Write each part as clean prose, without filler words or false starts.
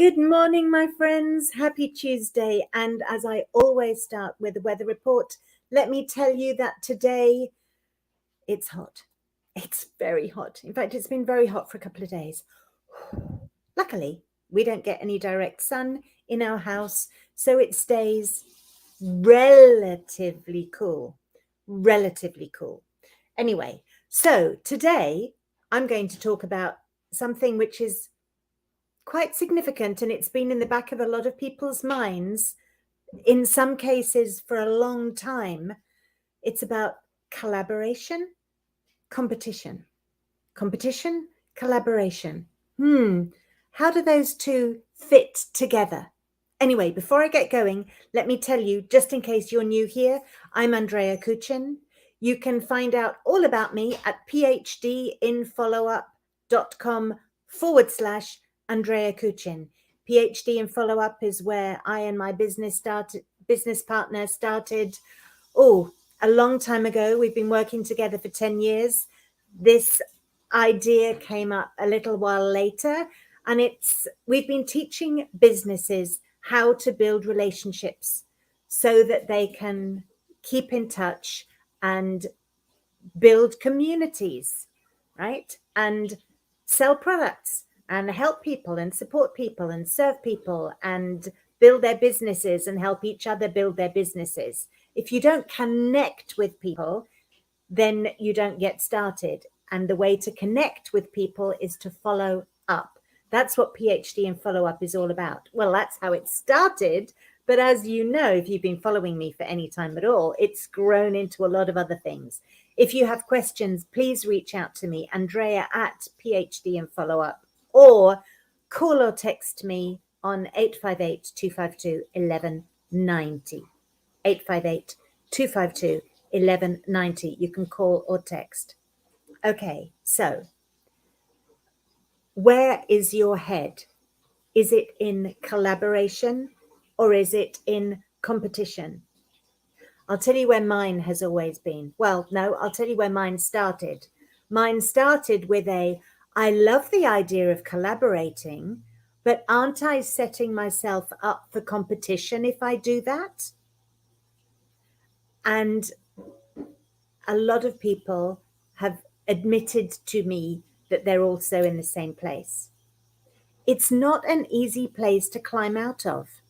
Good morning, my friends. Happy Tuesday. And as I always start with the weather report, let me tell you that today it's hot. It's very hot. In fact, it's been very hot for a couple of days. Luckily, we don't get any direct sun in our house, so it stays relatively cool. Relatively cool. Anyway, so today I'm going to talk about something which is quite significant, and it's been in the back of a lot of people's minds, in some cases for a long time. It's about collaboration, competition, collaboration. How do those two fit together? Anyway, before I get going, let me tell you, just in case you're new here, I'm Andrea Kuchin. You can find out all about me at phdinfollowup.com/Andrea Kuchin. PhD in Follow-Up is where I and my business partner started, a long time ago. We've been working together for 10 years. This idea came up a little while later, and we've been teaching businesses how to build relationships so that they can keep in touch and build communities, right? And sell products and help people and support people and serve people and build their businesses and help each other build their businesses. If you don't connect with people, then you don't get started. And the way to connect with people is to follow up. That's what PhD in Follow-Up is all about. Well, that's how it started. But as you know, if you've been following me for any time at all, it's grown into a lot of other things. If you have questions, please reach out to me, Andrea at PhD in Follow-Up, or call or text me on 858-252-1190. 858-252-1190. You can call or text. Okay, so where is your head? Is it in collaboration or is it in competition? I'll tell you where mine has always been. Well, no, I'll tell you where mine started. Mine started with I love the idea of collaborating, but aren't I setting myself up for competition if I do that? And a lot of people have admitted to me that they're also in the same place. It's not an easy place to climb out of,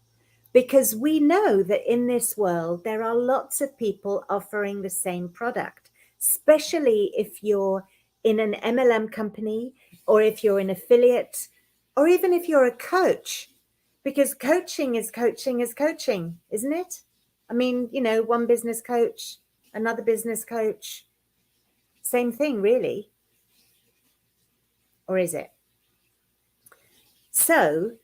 because we know that in this world, there are lots of people offering the same product, especially if you're in an MLM company or if you're an affiliate or even if you're a coach, because coaching is coaching, isn't it? I mean, one business coach, another business coach, same thing, really. Or is it? So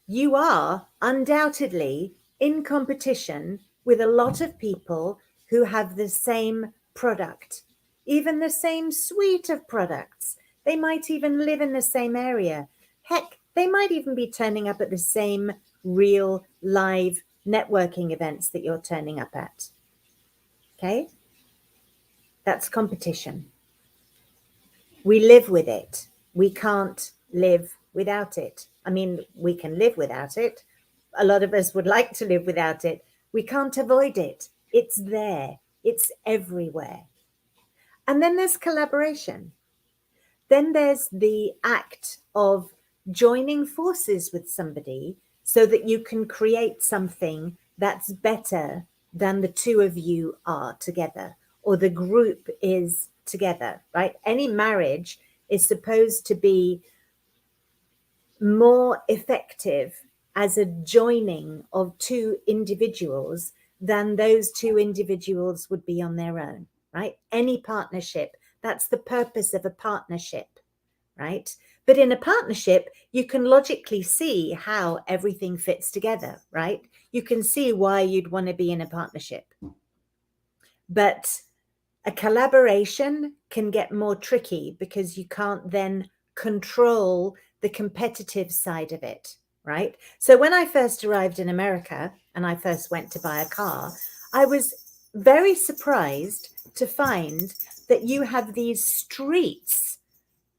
you are undoubtedly in competition with a lot of people who have the same product, even the same suite of products. They might even live in the same area. Heck, they might even be turning up at the same real live networking events that you're turning up at. Okay? That's competition. We live with it. We can't live without it. I mean, we can live without it. A lot of us would like to live without it. We can't avoid it. It's there. It's everywhere. And then there's collaboration. Then there's the act of joining forces with somebody so that you can create something that's better than the two of you are together, or the group is together, right? Any marriage is supposed to be more effective as a joining of two individuals than those two individuals would be on their own, right? Any partnership, that's the purpose of a partnership, right? But in a partnership, you can logically see how everything fits together, right? You can see why you'd want to be in a partnership. But a collaboration can get more tricky because you can't then control the competitive side of it, right? So when I first arrived in America and I first went to buy a car, I was very surprised to find that you have these streets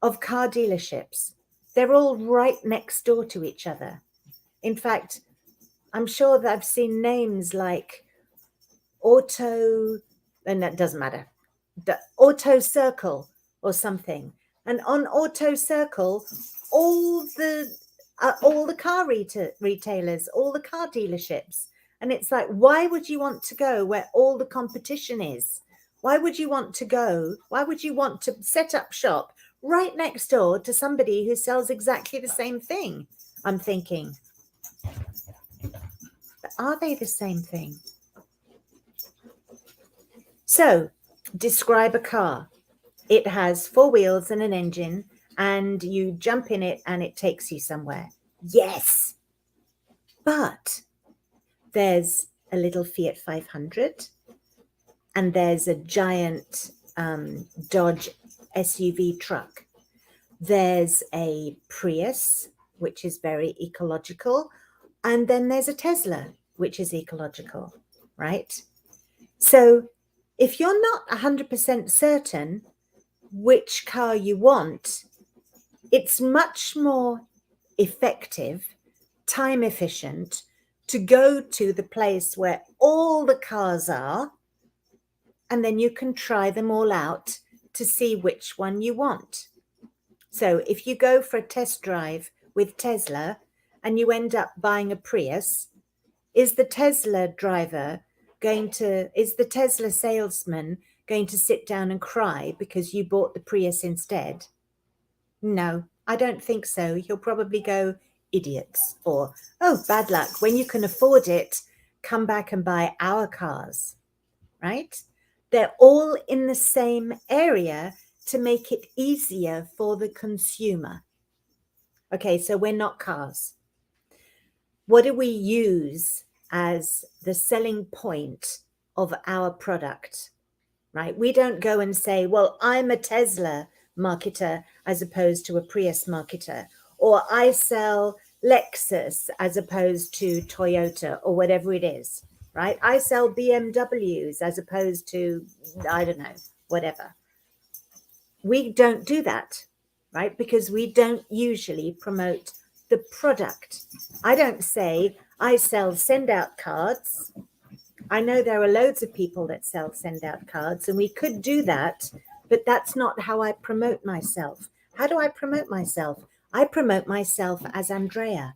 of car dealerships. They're all right next door to each other. In fact, I'm sure that I've seen names like Auto, and that doesn't matter, the Auto Circle or something. And on Auto Circle, all the car retailers, all the car dealerships. And it's like, why would you want to go where all the competition is? Why would you want to go? Why would you want to set up shop right next door to somebody who sells exactly the same thing? I'm thinking, but are they the same thing? So describe a car. It has 4 wheels and an engine, and you jump in it and it takes you somewhere. Yes. But there's a little Fiat 500 and there's a giant Dodge SUV truck. There's a Prius, which is very ecological. And then there's a Tesla, which is ecological, right? So if you're not 100% certain which car you want, it's much more effective, time efficient to go to the place where all the cars are, and then you can try them all out to see which one you want. So if you go for a test drive with Tesla and you end up buying a Prius, is the Tesla salesman going to sit down and cry because you bought the Prius instead? No, I don't think so. He'll probably go, idiots, or, oh, bad luck. When you can afford it, come back and buy our cars, right? They're all in the same area to make it easier for the consumer. Okay, so we're not cars. What do we use as the selling point of our product, right? We don't go and say, well, I'm a Tesla marketer as opposed to a Prius marketer, or I sell Lexus as opposed to Toyota, or whatever it is, right? I sell BMWs as opposed to, I don't know, whatever. We don't do that, right? Because we don't usually promote the product. I don't say I sell send out cards. I know there are loads of people that sell send out cards, and we could do that, but that's not how I promote myself. How do I promote myself? I promote myself as Andrea.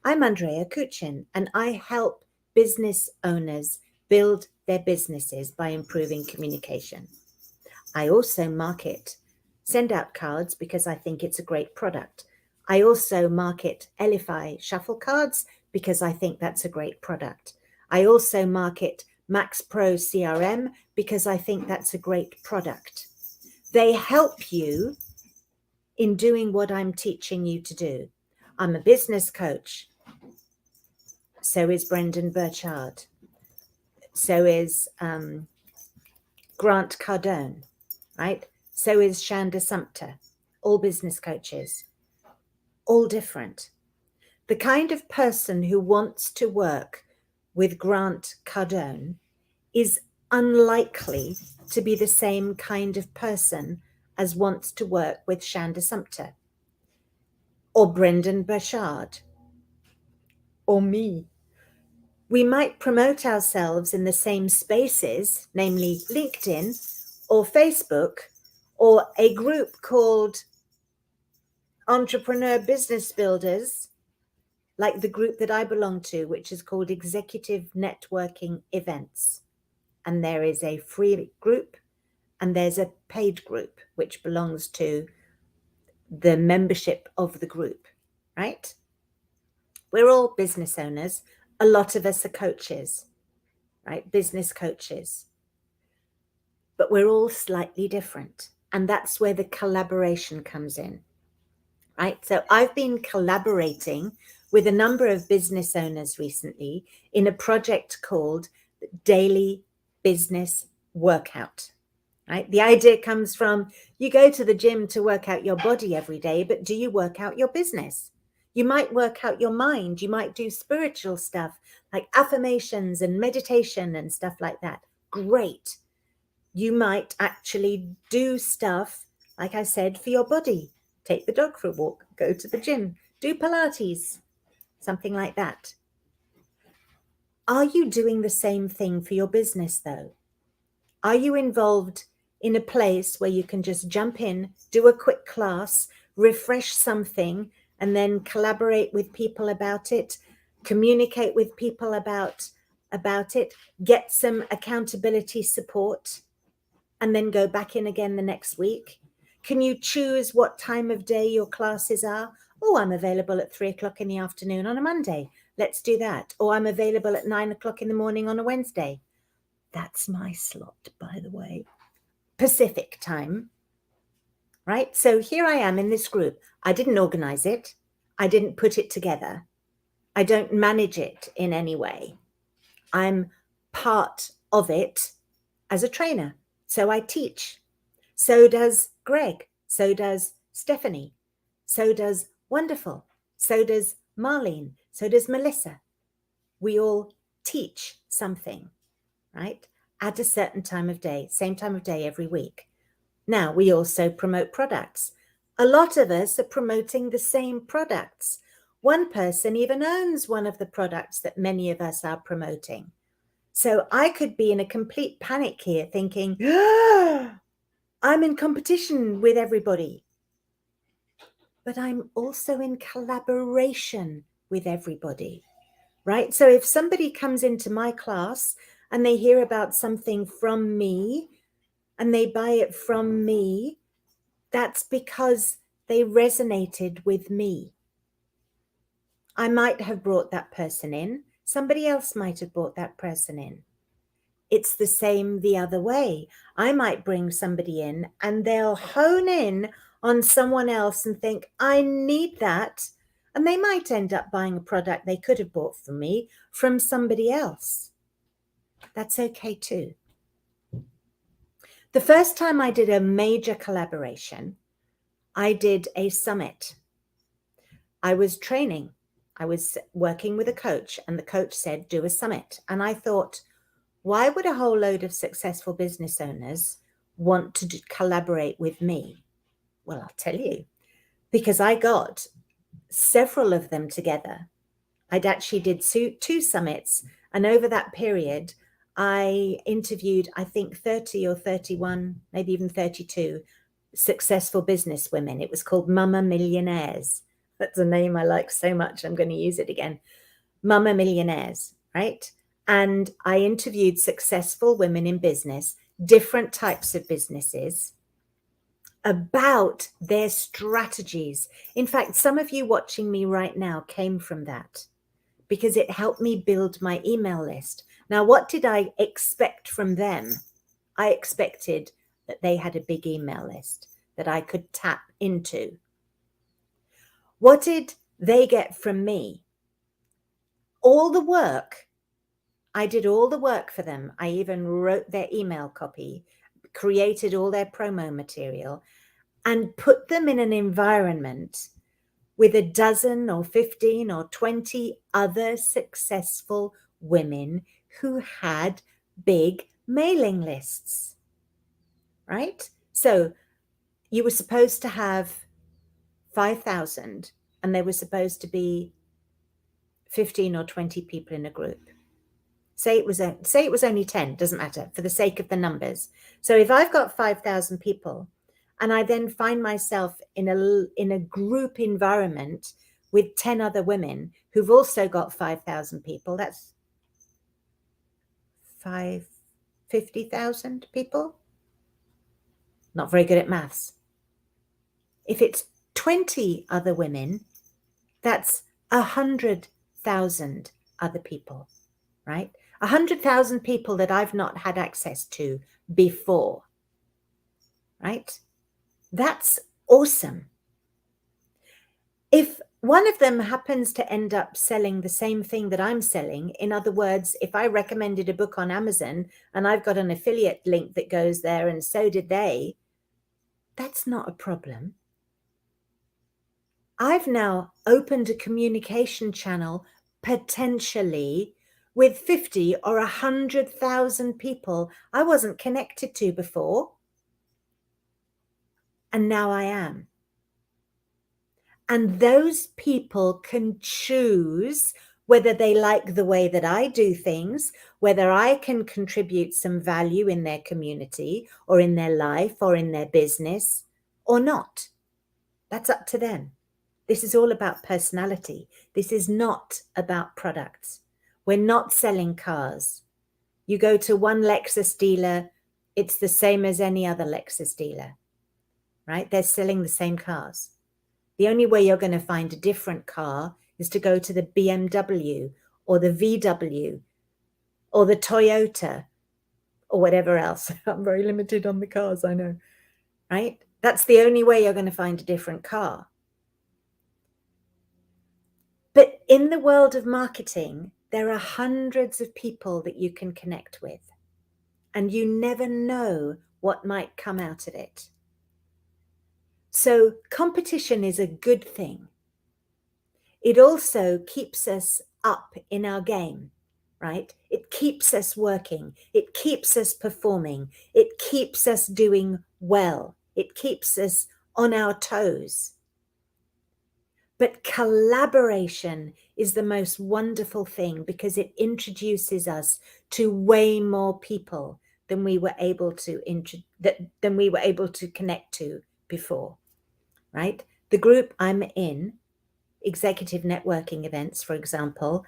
I'm Andrea Kuchin, and I help business owners build their businesses by improving communication. I also market send out cards because I think it's a great product. I also market Elify shuffle cards because I think that's a great product. I also market Max Pro CRM because I think that's a great product. They help you in doing what I'm teaching you to do. I'm a business coach. So is Brendan Burchard. So is Grant Cardone, right? So is Shanda Sumter. All business coaches, all different. The kind of person who wants to work with Grant Cardone is unlikely to be the same kind of person as wants to work with Shanda Sumter or Brendan Burchard or me. We might promote ourselves in the same spaces, namely LinkedIn or Facebook, or a group called Entrepreneur Business Builders, like the group that I belong to, which is called Executive Networking Events. And there is a free group and there's a paid group, which belongs to the membership of the group, right? We're all business owners. A lot of us are coaches, right? Business coaches. But we're all slightly different. And that's where the collaboration comes in, right? So I've been collaborating with a number of business owners recently in a project called Daily Business Workout, right? The idea comes from, you go to the gym to work out your body every day, but do you work out your business? You might work out your mind. You might do spiritual stuff like affirmations and meditation and stuff like that. Great. You might actually do stuff, like I said, for your body. take the dog for a walk, go to the gym, do Pilates, something like that. Are you doing the same thing for your business though? Are you involved in a place where you can just jump in, do a quick class, refresh something, and then collaborate with people about it, communicate with people about it, get some accountability support, and then go back in again the next week? Can you choose what time of day your classes are? Oh, I'm available at 3:00 in the afternoon on a Monday. Let's do that. Or I'm available at 9:00 in the morning on a Wednesday. That's my slot, by the way. Pacific time, right? So here I am in this group. I didn't organize it. I didn't put it together. I don't manage it in any way. I'm part of it as a trainer. So I teach. So does Greg. So does Stephanie. So does Wonderful. So does Marlene. So does Melissa. We all teach something, right? At a certain time of day, same time of day every week. Now, we also promote products. A lot of us are promoting the same products. One person even owns one of the products that many of us are promoting. So I could be in a complete panic here thinking, I'm in competition with everybody. But I'm also in collaboration with everybody, right? So if somebody comes into my class and they hear about something from me and they buy it from me, that's because they resonated with me. I might have brought that person in. Somebody else might have brought that person in. It's the same the other way. I might bring somebody in and they'll hone in on someone else and think, I need that. And they might end up buying a product they could have bought from me from somebody else. That's okay too. The first time I did a major collaboration, I did a summit. I was training. I was working with a coach and the coach said, do a summit. And I thought, why would a whole load of successful business owners want to collaborate with me? Well, I'll tell you, because I got several of them together. I'd actually did two summits. And over that period, I interviewed, I think 30 or 31, maybe even 32 successful business women. It was called Mama Millionaires. That's a name I like so much. I'm going to use it again. Mama Millionaires, right? And I interviewed successful women in business, different types of businesses, about their strategies. In fact, some of you watching me right now came from that because it helped me build my email list. Now, what did I expect from them? I expected that they had a big email list that I could tap into. What did they get from me? All the work. I did all the work for them. I even wrote their email copy, created all their promo material, and put them in an environment with a dozen or 15 or 20 other successful women who had big mailing lists, right? So you were supposed to have 5,000 and there were supposed to be 15 or 20 people in a group. Say it was only 10, doesn't matter, for the sake of the numbers. So if I've got 5,000 people and I then find myself in a group environment with 10 other women who've also got 5,000 people, that's 50,000 people. Not very good at maths. If it's 20 other women, that's 100,000 other people, right? 100,000 people that I've not had access to before, right? That's awesome. If one of them happens to end up selling the same thing that I'm selling, in other words, if I recommended a book on Amazon and I've got an affiliate link that goes there and so did they, that's not a problem. I've now opened a communication channel potentially with 50 or 100,000 people I wasn't connected to before. And now I am. And those people can choose whether they like the way that I do things, whether I can contribute some value in their community or in their life or in their business or not. That's up to them. This is all about personality. This is not about products. We're not selling cars. You go to one Lexus dealer, it's the same as any other Lexus dealer, right? They're selling the same cars. The only way you're going to find a different car is to go to the BMW or the VW or the Toyota or whatever else. I'm very limited on the cars, I know, right? That's the only way you're going to find a different car. But in the world of marketing, there are hundreds of people that you can connect with, and you never know what might come out of it. So competition is a good thing. It also keeps us up in our game, right? It keeps us working. It keeps us performing. It keeps us doing well. It keeps us on our toes. But collaboration is the most wonderful thing because it introduces us to way more people than we were able to connect to before, right? The group I'm in, executive networking events, for example,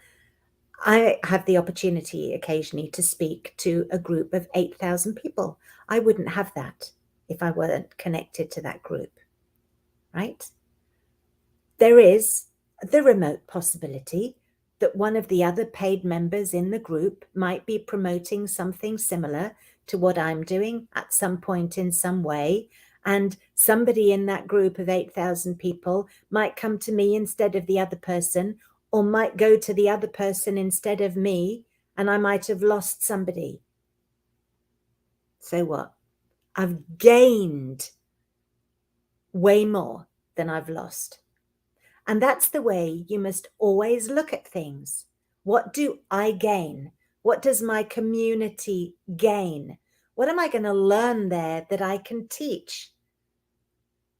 I have the opportunity occasionally to speak to a group of 8,000 people. I wouldn't have that if I weren't connected to that group, right? There is the remote possibility that one of the other paid members in the group might be promoting something similar to what I'm doing at some point in some way. And somebody in that group of 8,000 people might come to me instead of the other person, or might go to the other person instead of me, and I might have lost somebody. So what? I've gained way more than I've lost. And that's the way you must always look at things. What do I gain? What does my community gain? What am I going to learn there that I can teach?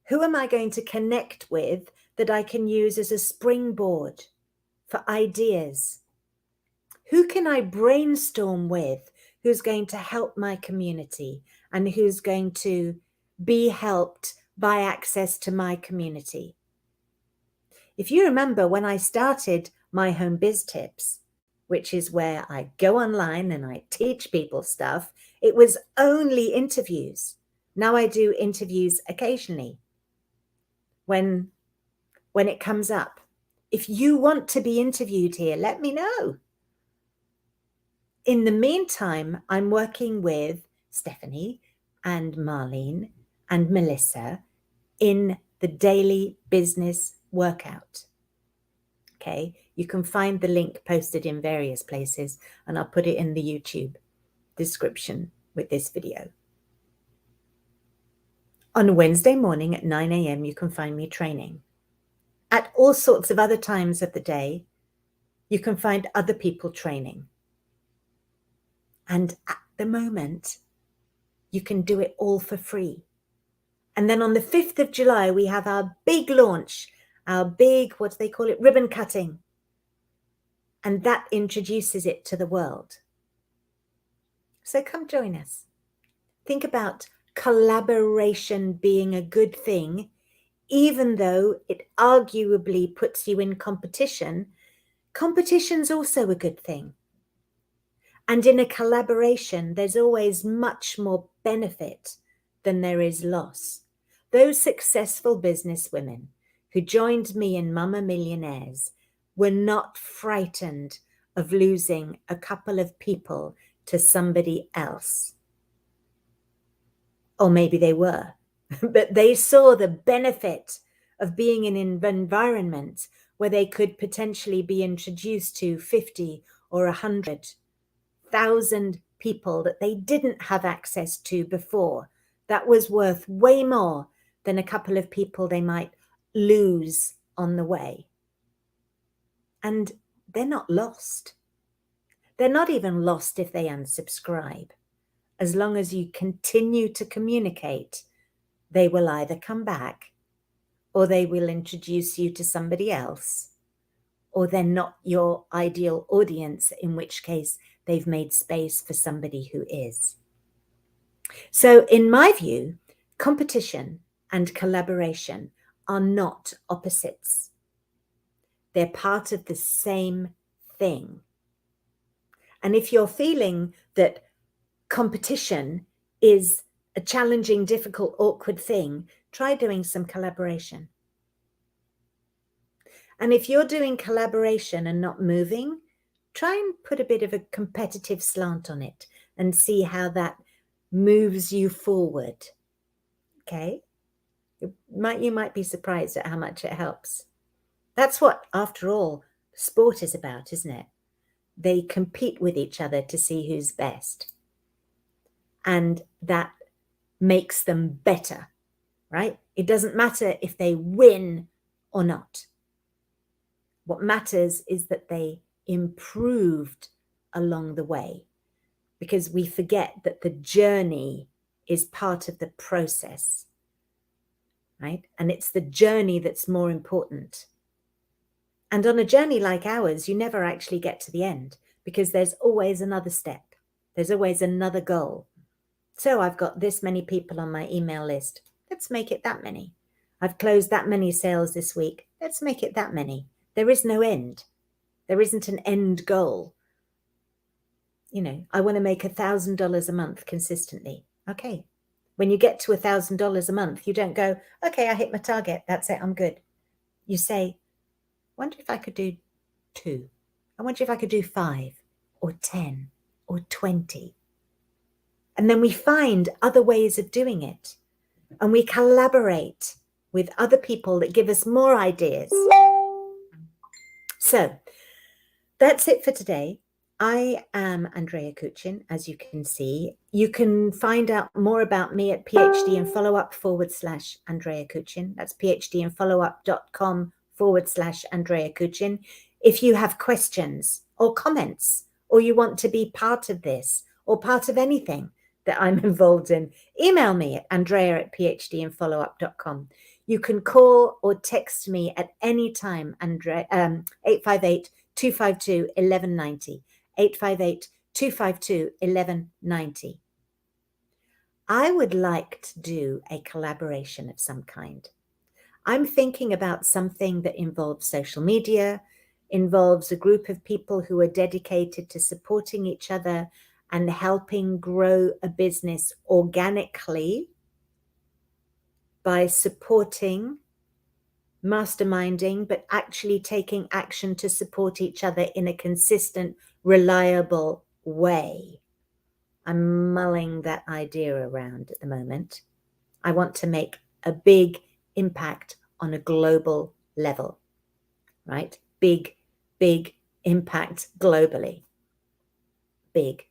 Who am I going to connect with that I can use as a springboard for ideas? Who can I brainstorm with who's going to help my community and who's going to be helped by access to my community? If you remember when I started my home biz tips, which is where I go online and I teach people stuff, it was only interviews. Now I do interviews occasionally when it comes up. If you want to be interviewed here, let me know. In the meantime, I'm working with Stephanie and Marlene and Melissa in the daily business workout. Okay, you can find the link posted in various places, and I'll put it in the YouTube description with this video. On Wednesday morning at 9 a.m., you can find me training. At all sorts of other times of the day, you can find other people training. And at the moment, you can do it all for free. And then on the 5th of July, we have our big launch, our big, what do they call it, ribbon cutting. And that introduces it to the world. So come join us. Think about collaboration being a good thing, even though it arguably puts you in competition. Competition's also a good thing. And in a collaboration, there's always much more benefit than there is loss. Those successful businesswomen who joined me in Mama Millionaires were not frightened of losing a couple of people to somebody else. Or maybe they were, but they saw the benefit of being in an environment where they could potentially be introduced to 50 or 100,000 people that they didn't have access to before. That was worth way more than a couple of people they might lose on the way. And they're not lost. They're not even lost if they unsubscribe. As long as you continue to communicate, they will either come back or they will introduce you to somebody else, or they're not your ideal audience, in which case they've made space for somebody who is. So in my view, competition and collaboration are not opposites. They're part of the same thing. And if you're feeling that competition is a challenging, difficult, awkward thing, try doing some collaboration. And if you're doing collaboration and not moving, try and put a bit of a competitive slant on it and see how that moves you forward. Okay? You might be surprised at how much it helps. That's what, after all, sport is about, isn't it? They compete with each other to see who's best. And that makes them better, right? It doesn't matter if they win or not. What matters is that they improved along the way, because we forget that the journey is part of the process, right? And it's the journey that's more important. And on a journey like ours, you never actually get to the end, because there's always another step. There's always another goal. So I've got this many people on my email list. Let's make it that many. I've closed that many sales this week. Let's make it that many. There is no end. There isn't an end goal. You know, I want to make $1,000 a month consistently. Okay. When you get to $1,000 a month, you don't go, okay, I hit my target. That's it. I'm good. You say, I wonder if I could do 2. I wonder if I could do 5 or 10 or 20. And then we find other ways of doing it. And we collaborate with other people that give us more ideas. So that's it for today. I am Andrea Kuchin, as you can see. You can find out more about me at PhD and follow-up /Andrea Kuchin. That's PhDandFollowUp.com/Andrea Kuchin. If you have questions or comments, or you want to be part of this or part of anything that I'm involved in, email me at andrea@PhDandFollowUp.com. You can call or text me at any time, 858-252-1190. 858-252-1190. I would like to do a collaboration of some kind. I'm thinking about something that involves social media, involves a group of people who are dedicated to supporting each other and helping grow a business organically by supporting, masterminding, but actually taking action to support each other in a consistent, reliable way. I'm mulling that idea around at the moment. I want to make a big impact on a global level, right? Big impact globally. Big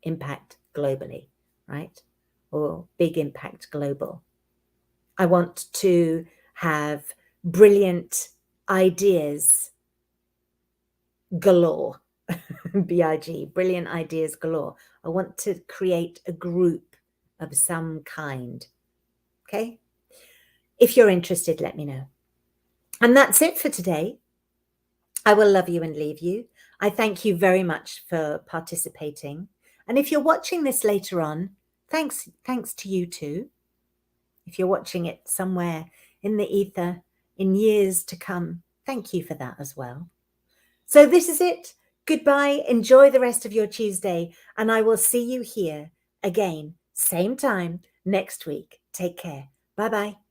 impact globally, right? Or big impact global. I want to have brilliant ideas galore. B-I-G, brilliant ideas galore. I want to create a group of some kind. Okay? If you're interested, let me know. And that's it for today. I will love you and leave you. I thank you very much for participating. And if you're watching this later on, thanks to you too. If you're watching it somewhere in the ether in years to come, thank you for that as well. So this is it. Goodbye. Enjoy the rest of your Tuesday, and I will see you here again, same time next week. Take care. Bye-bye.